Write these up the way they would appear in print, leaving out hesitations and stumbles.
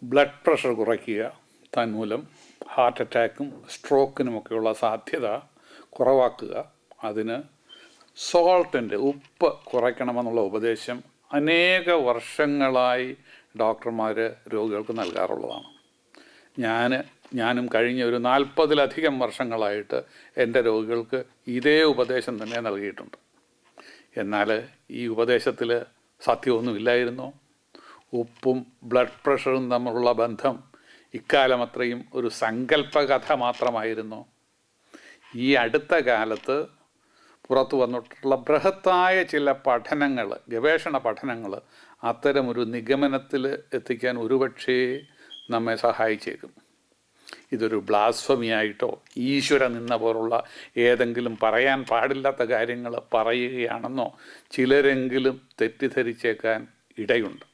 Blood pressure കുറയ്ക്കുക, തന്മൂലം heart അറ്റാക്കും സ്ട്രോക്കിനുമൊക്കെയുള്ള സാധ്യത കുറവാക്കുക. അതിന് സോൾട്ടിൻ്റെ ഉപ്പ് കുറയ്ക്കണമെന്നുള്ള ഉപദേശം അനേക വർഷങ്ങളായി ഡോക്ടർമാർ രോഗികൾക്ക് നൽകാറുള്ളതാണ്. ഞാനും കഴിഞ്ഞ ഒരു 40-ലധികം വർഷങ്ങളായിട്ട് എൻ്റെ രോഗികൾക്ക് ഇതേ ഉപദേശം തന്നെ നൽകിയിട്ടുണ്ട്. എന്നാൽ ഈ ഉപദേശത്തിൽ സത്യമൊന്നുമില്ലായിരുന്നു. ഉപ്പും ബ്ലഡ് പ്രഷറും തമ്മിലുള്ള ബന്ധം ഇക്കാലം അത്രയും ഒരു സങ്കല്പകഥ മാത്രമായിരുന്നു. ഈ അടുത്ത കാലത്ത് പുറത്തു വന്നിട്ടുള്ള ബൃഹത്തായ ചില പഠനങ്ങൾ, ഗവേഷണ പഠനങ്ങൾ അത്തരമൊരു നിഗമനത്തിൽ എത്തിക്കാൻ ഒരുപക്ഷേ നമ്മെ സഹായിച്ചേക്കും. ഇതൊരു ബ്ലാസ്ഫമിയായിട്ടോ ഈശ്വര നിന്ന പോലുള്ള ഏതെങ്കിലും പറയാൻ പാടില്ലാത്ത കാര്യങ്ങൾ പറയുകയാണെന്നോ ചിലരെങ്കിലും തെറ്റിദ്ധരിച്ചേക്കാൻ ഇടയുണ്ട്.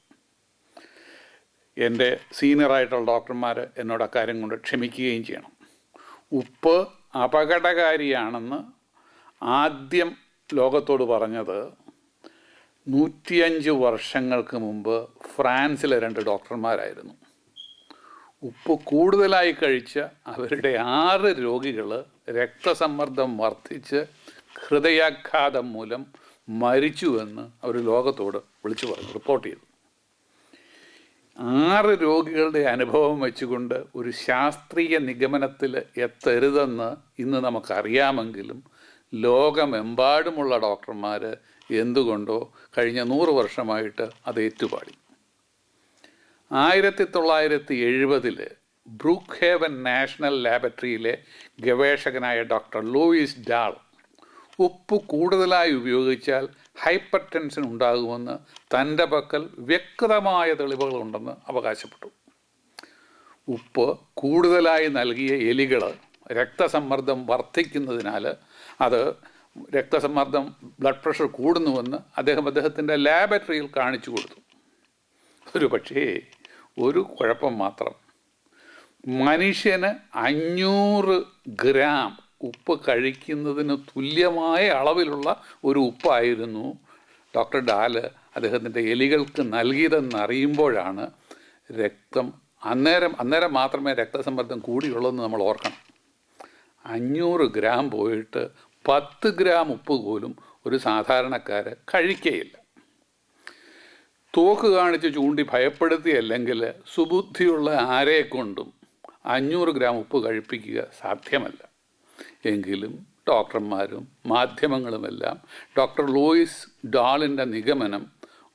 എൻ്റെ സീനിയറായിട്ടുള്ള ഡോക്ടർമാർ എന്നോട് അക്കാര്യം കൊണ്ട് ക്ഷമിക്കുകയും ചെയ്യണം. ഉപ്പ് അപകടകാരിയാണെന്ന് ആദ്യം ലോകത്തോട് പറഞ്ഞത് 105 വർഷങ്ങൾക്ക് മുമ്പ് ഫ്രാൻസിലെ 2 ഡോക്ടർമാരായിരുന്നു. ഉപ്പ് കൂടുതലായി കഴിച്ച അവരുടെ 6 രോഗികൾ രക്തസമ്മർദ്ദം വർദ്ധിച്ച് ഹൃദയാഘാതം മൂലം മരിച്ചുവെന്ന് അവർ ലോകത്തോട് വിളിച്ചു പറഞ്ഞു, റിപ്പോർട്ട് ചെയ്തു. 6 രോഗികളുടെ അനുഭവം വെച്ചുകൊണ്ട് ഒരു ശാസ്ത്രീയ നിഗമനത്തിൽ എത്തരുതെന്ന് ഇന്ന് നമുക്കറിയാമെങ്കിലും ലോകമെമ്പാടുമുള്ള ഡോക്ടർമാർ എന്തുകൊണ്ടോ കഴിഞ്ഞ 100 വർഷമായിട്ട് അത് ഏറ്റുപാടി. 1970 ബ്രൂക്ക് ഹേവൻ നാഷണൽ ലാബറട്ടറിയിലെ ഗവേഷകനായ ഡോക്ടർ ലൂയിസ് ഡാൾ ഉപ്പ് കൂടുതലായി ഉപയോഗിച്ചാൽ ഹൈപ്പർ ടെൻഷൻ ഉണ്ടാകുമെന്ന് തൻ്റെ പക്കൽ വ്യക്തമായ തെളിവുകളുണ്ടെന്ന് അവകാശപ്പെട്ടു. ഉപ്പ് കൂടുതലായി നൽകിയ എലികൾ രക്തസമ്മർദ്ദം വർദ്ധിക്കുന്നതിനാൽ അത് രക്തസമ്മർദ്ദം ബ്ലഡ് പ്രഷർ കൂടുന്നുവെന്ന് അദ്ദേഹത്തിൻ്റെ ലാബറട്ടറിയിൽ കാണിച്ചു കൊടുത്തു. ഒരു പക്ഷേ ഒരു കുഴപ്പം മാത്രം, മനുഷ്യന് 500 ഗ്രാം ഉപ്പ് കഴിക്കുന്നതിന് തുല്യമായ അളവിലുള്ള ഒരു ഉപ്പായിരുന്നു ഡോക്ടർ ഡാല് അദ്ദേഹത്തിൻ്റെ എലികൾക്ക് നൽകിയതെന്നറിയുമ്പോഴാണ് അന്നേരം മാത്രമേ രക്തസമ്മർദ്ദം കൂടിയുള്ളതെന്ന് നമ്മൾ ഓർക്കണം. 500 ഗ്രാം പോയിട്ട് 10 ഗ്രാം ഉപ്പ് പോലും ഒരു സാധാരണക്കാര് കഴിക്കുകയില്ല. തോക്ക് കാണിച്ച് ചൂണ്ടി ഭയപ്പെടുത്തിയല്ലെങ്കിൽ സുബുദ്ധിയുള്ള ആരെക്കൊണ്ടും 500 ഗ്രാം ഉപ്പ് കഴിപ്പിക്കുക സാധ്യമല്ല. എങ്കിലും ഡോക്ടർമാരും മാധ്യമങ്ങളുമെല്ലാം ഡോക്ടർ ലൂയിസ് ഡാളിൻ്റെ നിഗമനം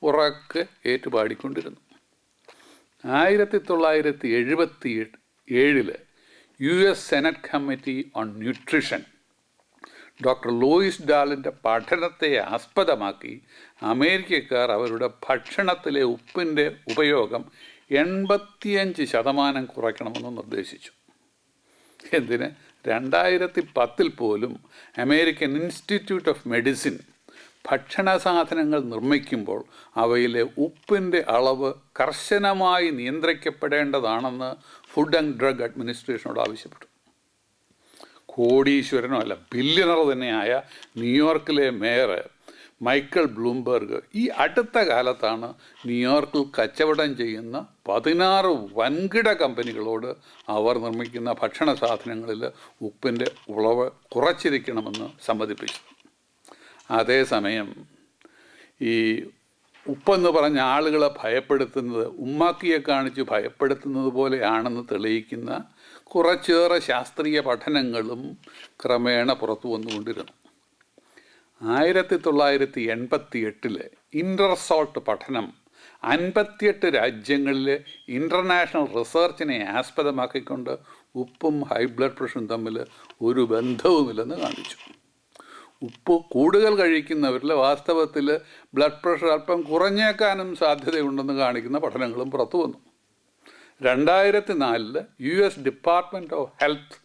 ഉറക്കെ ഏറ്റുപാടിക്കൊണ്ടിരുന്നു. 1977 US senate committee on nutrition doctor Louis ഡാളിൻ്റെ പഠനത്തെ ആസ്പദമാക്കി അമേരിക്കക്കാർ അവരുടെ ഭക്ഷണത്തിലെ ഉപ്പിൻ്റെ ഉപയോഗം 85% കുറയ്ക്കണമെന്ന് നിർദ്ദേശിച്ചു. എന്തിന്? 2010 പോലും അമേരിക്കൻ ഇൻസ്റ്റിറ്റ്യൂട്ട് ഓഫ് മെഡിസിൻ ഭക്ഷണ സാധനങ്ങൾ നിർമ്മിക്കുമ്പോൾ അവയിലെ ഉപ്പിൻ്റെ അളവ് കർശനമായി നിയന്ത്രിക്കപ്പെടേണ്ടതാണെന്ന് ഫുഡ് ആൻഡ് ഡ്രഗ് അഡ്മിനിസ്ട്രേഷനോട് ആവശ്യപ്പെട്ടു. കോടീശ്വരനോ അല്ല ബില്യണർ തന്നെയായ ന്യൂയോർക്കിലെ മേയർ മൈക്കിൾ ബ്ലൂംബെർഗ് ഈ അടുത്ത കാലത്താണ് ന്യൂയോർക്കിൽ കച്ചവടം ചെയ്യുന്ന 16 വൻകിട കമ്പനികളോട് അവർ നിർമ്മിക്കുന്ന ഭക്ഷണ സാധനങ്ങളിൽ ഉപ്പിൻ്റെ അളവ് കുറച്ചിരിക്കണമെന്ന് സമ്മതിപ്പിച്ചു. അതേസമയം ഈ ഉപ്പെന്ന് പറഞ്ഞ ആളുകളെ ഭയപ്പെടുത്തുന്നത് ഉമ്മാക്കിയെ കാണിച്ച് ഭയപ്പെടുത്തുന്നത് പോലെയാണെന്ന് തെളിയിക്കുന്ന കുറച്ചേറെ ശാസ്ത്രീയ പഠനങ്ങളും ക്രമേണ പുറത്തു വന്നുകൊണ്ടിരുന്നു. 1988 ഇൻ്റർസോൾട്ട് പഠനം 58 രാജ്യങ്ങളിലെ ഇൻ്റർനാഷണൽ റിസർച്ചിനെ ആസ്പദമാക്കിക്കൊണ്ട് ഉപ്പും ഹൈ ബ്ലഡ് പ്രഷറും തമ്മിൽ ഒരു ബന്ധവുമില്ലെന്ന് കാണിച്ചു. ഉപ്പ് കൂടുതൽ കഴിക്കുന്നവരിൽ വാസ്തവത്തിൽ ബ്ലഡ് പ്രഷർ അല്പം കുറഞ്ഞേക്കാനും സാധ്യതയുണ്ടെന്ന് കാണിക്കുന്ന പഠനങ്ങളും പുറത്തു വന്നു. 2004 US department of health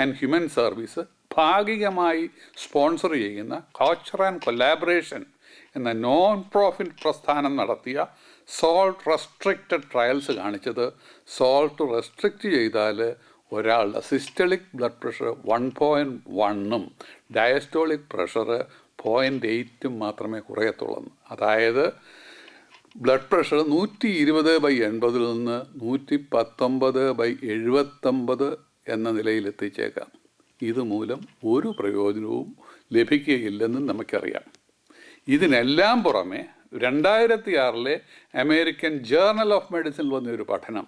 and human service ഭാഗികമായി സ്പോൺസർ ചെയ്യുന്ന കൾച്ചർ ആൻഡ് കൊലാബറേഷൻ എന്ന നോൺ പ്രോഫിറ്റ് പ്രസ്ഥാനം നടത്തിയ സോൾട്ട് റെസ്ട്രിക്റ്റഡ് ട്രയൽസ് കാണിച്ചത് സോൾട്ട് റെസ്ട്രിക്റ്റ് ചെയ്താൽ ഒരാളുടെ systolic blood pressure 1.1 diastolic pressure 0.8 മാത്രമേ കുറയത്തുള്ളൂ. അതായത് ബ്ലഡ് പ്രഷർ 120/80 നിന്ന് 119/79 എന്ന നിലയിലെത്തിച്ചേക്കാം. ഇതുമൂലം ഒരു പ്രയോജനവും ലഭിക്കുകയില്ലെന്നും നമുക്കറിയാം. ഇതിനെല്ലാം പുറമെ 2006 അമേരിക്കൻ ജേർണൽ ഓഫ് മെഡിസിനിൽ വന്നൊരു പഠനം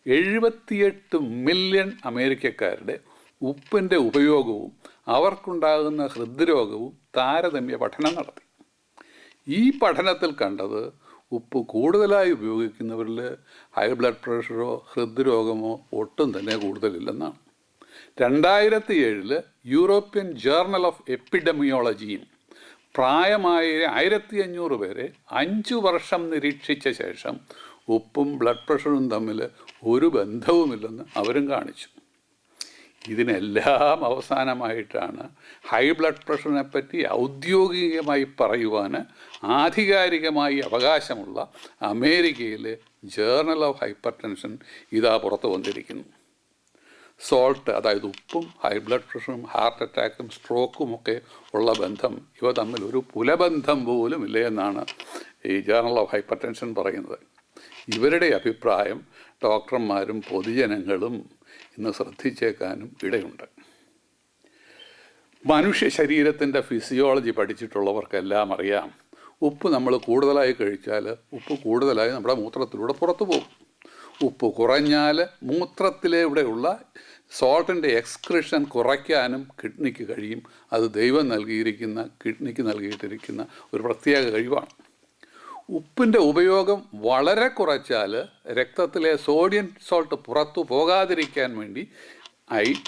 78 മില്യൺ അമേരിക്കക്കാരുടെ ഉപ്പിൻ്റെ ഉപയോഗവും അവർക്കുണ്ടാകുന്ന ഹൃദ്രോഗവും താരതമ്യ പഠനം നടത്തി. ഈ പഠനത്തിൽ കണ്ടത് ഉപ്പ് കൂടുതലായി ഉപയോഗിക്കുന്നവരിൽ ഹൈ ബ്ലഡ് പ്രഷറോ ഹൃദ്രോഗമോ ഒട്ടും തന്നെ കൂടുതലില്ലെന്നാണ്. 2007 യൂറോപ്യൻ ജേർണൽ ഓഫ് എപ്പിഡമിയോളജിയും പ്രായമായ 1500 പേരെ 5 വർഷം നിരീക്ഷിച്ച ശേഷം ഉപ്പും ബ്ലഡ് പ്രഷറും തമ്മിൽ ഒരു ബന്ധവുമില്ലെന്ന് അവരും കാണിച്ചു. ഇതിനെല്ലാം അവസാനമായിട്ടാണ് ഹൈ ബ്ലഡ് പ്രഷറിനെ പറ്റി ഔദ്യോഗികമായി പറയുവാൻ ആധികാരികമായി അവകാശമുള്ള അമേരിക്കയിലെ ജേർണൽ ഓഫ് ഹൈപ്പർ ടെൻഷൻ ഇതാ പുറത്തു വന്നിരിക്കുന്നു. സോൾട്ട്, അതായത് ഉപ്പും ഹൈ ബ്ലഡ് പ്രഷറും ഹാർട്ട് അറ്റാക്കും സ്ട്രോക്കും ഒക്കെ ഉള്ള ബന്ധം, ഇവ തമ്മിൽ ഒരു പുലബന്ധം പോലും ഇല്ല എന്നാണ് ഈ ജേർണൽ ഓഫ് ഹൈപ്പർ ടെൻഷൻ പറയുന്നത്. ഇവരുടെ അഭിപ്രായം ഡോക്ടർമാരും പൊതുജനങ്ങളും ഇന്ന് ശ്രദ്ധിച്ചേക്കാനും ഇടയുണ്ട്. മനുഷ്യ ശരീരത്തിൻ്റെ ഫിസിയോളജി പഠിച്ചിട്ടുള്ളവർക്കെല്ലാം അറിയാം, ഉപ്പ് നമ്മൾ കൂടുതലായി കഴിച്ചാൽ ഉപ്പ് കൂടുതലായി നമ്മുടെ മൂത്രത്തിലൂടെ പുറത്തു പോകും. ഉപ്പ് കുറഞ്ഞാൽ മൂത്രത്തിലൂടെയുള്ള സോൾട്ടിൻ്റെ എക്സ്ക്രിഷൻ കുറയ്ക്കാനും കിഡ്നിക്ക് കഴിയും. അത് ദൈവം നൽകിയിരിക്കുന്ന, കിഡ്നിക്ക് നൽകിയിട്ടിരിക്കുന്ന ഒരു പ്രത്യേക കഴിവാണ്. ഉപ്പിൻ്റെ ഉപയോഗം വളരെ കുറച്ചാൽ രക്തത്തിലെ സോഡിയം സോൾട്ട് പുറത്തു പോകാതിരിക്കാൻ വേണ്ടി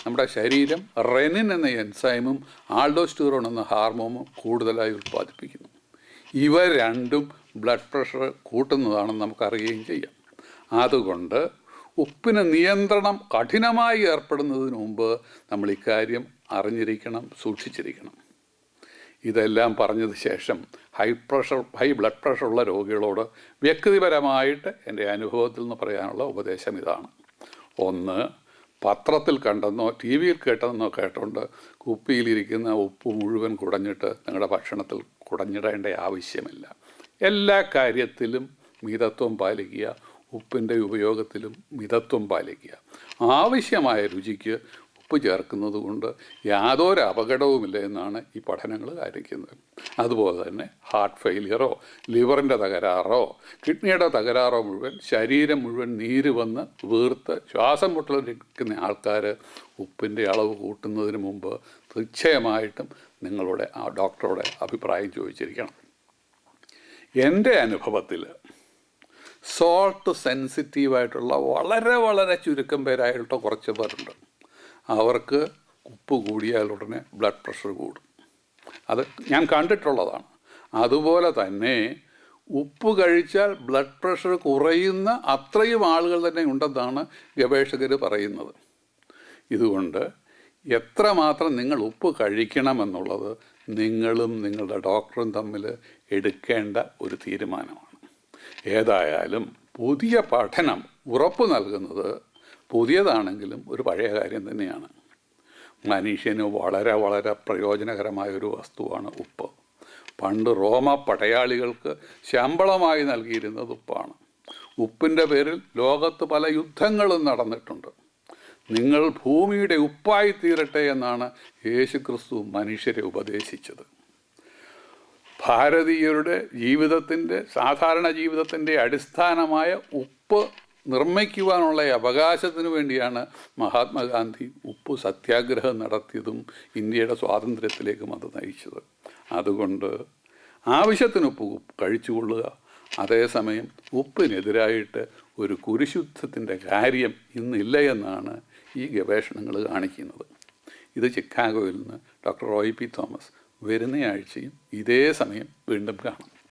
നമ്മുടെ ശരീരം റെനിൻ എന്ന എൻസൈമും ആൾഡോസ്റ്റീറോൺ എന്ന ഹാർമോണും കൂടുതലായി ഉൽപ്പാദിപ്പിക്കുന്നു. ഇവ രണ്ടും ബ്ലഡ് പ്രഷർ കൂട്ടുന്നതാണെന്ന് നമുക്കറിയുകയും ചെയ്യാം. അതുകൊണ്ട് ഉപ്പിന് നിയന്ത്രണം കഠിനമായി ഏർപ്പെടുന്നതിന് മുമ്പ് നമ്മൾ ഇക്കാര്യം അറിഞ്ഞിരിക്കണം, സൂക്ഷിച്ചിരിക്കണം. ഇതെല്ലാം പറഞ്ഞതിന് ശേഷം ഹൈ ബ്ലഡ് പ്രഷർ ഉള്ള രോഗികളോട് വ്യക്തിപരമായിട്ട് എൻ്റെ അനുഭവത്തിൽ നിന്ന് പറയാനുള്ള ഉപദേശം ഇതാണ്. 1, പത്രത്തിൽ കണ്ടെന്നോ ടി വിയിൽ കേട്ടതെന്നോ കേട്ടുകൊണ്ട് കുപ്പിയിലിരിക്കുന്ന ഉപ്പ് മുഴുവൻ കുടഞ്ഞിട്ട് നിങ്ങളുടെ ഭക്ഷണത്തിൽ കുടഞ്ഞിടേണ്ട ആവശ്യമില്ല. എല്ലാ കാര്യത്തിലും മിതത്വം പാലിക്കുക, ഉപ്പിൻ്റെ ഉപയോഗത്തിലും മിതത്വം പാലിക്കുക. ആവശ്യമായ രുചിക്ക് ഉപ്പ് ചേർക്കുന്നത് കൊണ്ട് യാതൊരു അപകടവുമില്ല എന്നാണ് ഈ പഠനങ്ങൾ കാണിക്കുന്നത്. അതുപോലെ തന്നെ ഹാർട്ട് ഫെയിലിയറോ ലിവറിൻ്റെ തകരാറോ കിഡ്നിയുടെ തകരാറോ മുഴുവൻ ശരീരം മുഴുവൻ നീര് വന്ന് വീർത്ത് ശ്വാസം മുട്ടലിരിക്കുന്ന ആൾക്കാർ ഉപ്പിൻ്റെ അളവ് കൂട്ടുന്നതിന് മുമ്പ് തീർച്ചയായിട്ടും നിങ്ങളുടെ ആ ഡോക്ടറുടെ അഭിപ്രായം ചോദിച്ചിരിക്കണം. എൻ്റെ അനുഭവത്തിൽ സോൾട്ട് സെൻസിറ്റീവായിട്ടുള്ള വളരെ വളരെ ചുരുക്കം പേരായിട്ട് കുറച്ച് പേരുണ്ട്. അവർക്ക് ഉപ്പ് കൂടിയാൽ ഉടനെ ബ്ലഡ് പ്രഷർ കൂടും. അത് ഞാൻ കണ്ടിട്ടുള്ളതാണ്. അതുപോലെ തന്നെ ഉപ്പ് കഴിച്ചാൽ ബ്ലഡ് പ്രഷർ കുറയുന്ന അത്രയും ആളുകൾ തന്നെ ഉണ്ടെന്നാണ് ഗവേഷകർ പറയുന്നത്. ഇതുകൊണ്ട് എത്രമാത്രം നിങ്ങൾ ഉപ്പ് കഴിക്കണമെന്നുള്ളത് നിങ്ങളും നിങ്ങളുടെ ഡോക്ടറും തമ്മിൽ എടുക്കേണ്ട ഒരു തീരുമാനമാണ്. ഏതായാലും പുതിയ പഠനം ഉറപ്പ് നൽകുന്നത് പുതിയതാണെങ്കിലും ഒരു പഴയ കാര്യം തന്നെയാണ്. മനുഷ്യന് വളരെ വളരെ പ്രയോജനകരമായൊരു വസ്തുവാണ് ഉപ്പ്. പണ്ട് റോമ പടയാളികൾക്ക് ശമ്പളമായി നൽകിയിരുന്നത് ഉപ്പാണ്. ഉപ്പിൻ്റെ പേരിൽ ലോകത്ത് പല യുദ്ധങ്ങളും നടന്നിട്ടുണ്ട്. നിങ്ങൾ ഭൂമിയുടെ ഉപ്പായി തീരട്ടെ എന്നാണ് യേശുക്രിസ്തു മനുഷ്യരെ ഉപദേശിച്ചത്. ഭാരതീയരുടെ സാധാരണ ജീവിതത്തിൻ്റെ അടിസ്ഥാനമായ ഉപ്പ് നിർമ്മിക്കുവാനുള്ള അവകാശത്തിനു വേണ്ടിയാണ് മഹാത്മാഗാന്ധി ഉപ്പ് സത്യാഗ്രഹം നടത്തിയതും ഇന്ത്യയുടെ സ്വാതന്ത്ര്യത്തിലേക്കും അത് നയിച്ചത്. അതുകൊണ്ട് ആവശ്യത്തിന് ഉപ്പ് കഴിച്ചുകൊള്ളുക. അതേസമയം ഉപ്പിനെതിരായിട്ട് ഒരു കുരിശുദ്ധത്തിൻ്റെ കാര്യം ഇന്നില്ല എന്നാണ് ഈ ഗവേഷണങ്ങൾ കാണിക്കുന്നത്. ഇത് ചിക്കാഗോയിൽ നിന്ന് ഡോക്ടർ റോയ് പി തോമസ്. വരുന്ന ആഴ്ചയും ഇതേ സമയം വീണ്ടും കാണാം.